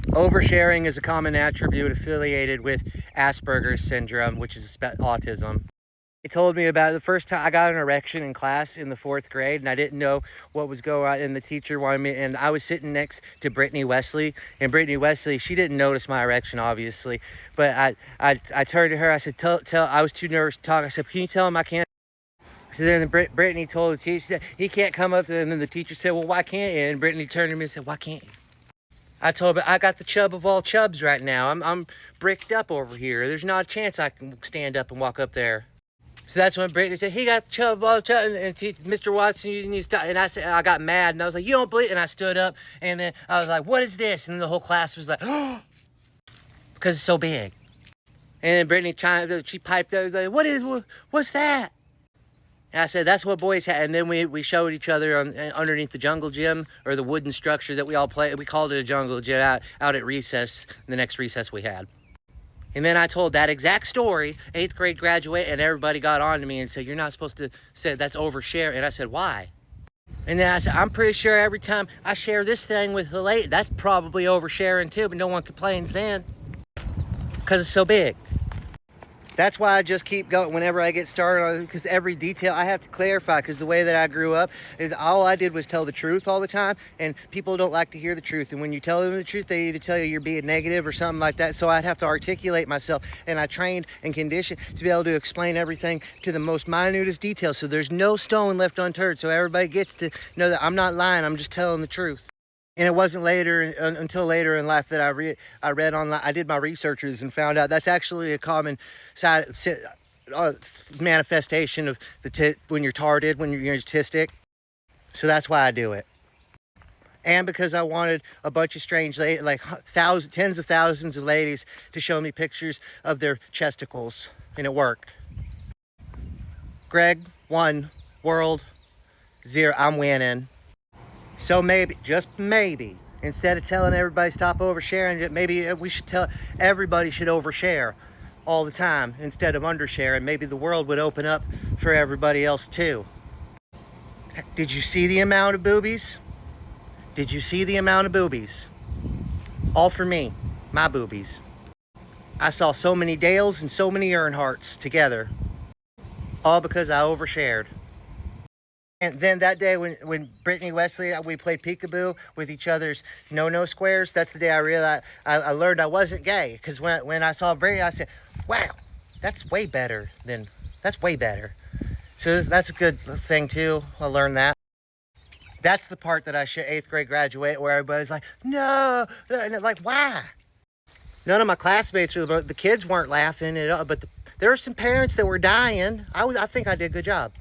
Oversharing is a common attribute affiliated with Asperger's syndrome, which is autism. It told me about the first time I got an erection in class in the 4th grade, and I didn't know what was going on, and the teacher wanted me, and I was sitting next to Brittany Wesley, and Brittany Wesley, she didn't notice my erection, obviously, but I turned to her, I said, tell, I was too nervous to talk, I said, can you tell him I can't? So then Brittany told the teacher, he can't come up, and then the teacher said, well, why can't you? And Brittany turned to me and said, why can't you? I told her, I got the chub of all chubs right now. I'm bricked up over here. There's not a chance I can stand up and walk up there. So that's when Brittany said, he got the chub of all chubs, and Mr. Watson, you need to stop. And I said, I got mad, and I was like, you don't believe? And I stood up, and then I was like, what is this? And the whole class was like, oh, because it's so big. And then Brittany she piped up, like, what's that? And I said, that's what boys have. And then we showed each other underneath the jungle gym, or the wooden structure that we all play. We called it a jungle gym out at recess, the next recess we had. And then I told that exact story, 8th grade graduate, and everybody got on to me and said, you're not supposed to say that's overshare. And I said, why? And then I said, I'm pretty sure every time I share this thing with the lady, that's probably oversharing too, but no one complains then because it's so big. That's why I just keep going whenever I get started on it, because every detail I have to clarify, because the way that I grew up is all I did was tell the truth all the time, and people don't like to hear the truth. And when you tell them the truth, they either tell you you're being negative or something like that. So I'd have to articulate myself, and I trained and conditioned to be able to explain everything to the most minutest detail, so there's no stone left unturned, so everybody gets to know that I'm not lying, I'm just telling the truth. And it wasn't until later in life that I read online. I did my researches and found out that's actually a common manifestation of when you're tarded, when you're autistic. So that's why I do it. And because I wanted a bunch of strange, like tens of thousands of ladies to show me pictures of their chesticles, and it worked. Greg won, world 0. I'm winning. So maybe, just maybe, instead of telling everybody stop oversharing, maybe we should tell everybody should overshare all the time instead of undershare, and maybe the world would open up for everybody else too. Did you see the amount of boobies? Did you see the amount of boobies? All for me, my boobies. I saw so many Dales and so many Earnhardts together, all because I overshared. And then that day when Brittany Wesley, we played peekaboo with each other's no-no squares, that's the day I realized, I learned I wasn't gay. Because when I saw Brittany, I said, wow, that's way better. So that's a good thing too, I learned that. That's the part that I share 8th grade graduate, where everybody's like, no, and like, why? None of my classmates, the kids weren't laughing at all, but there were some parents that were dying. I think I did a good job.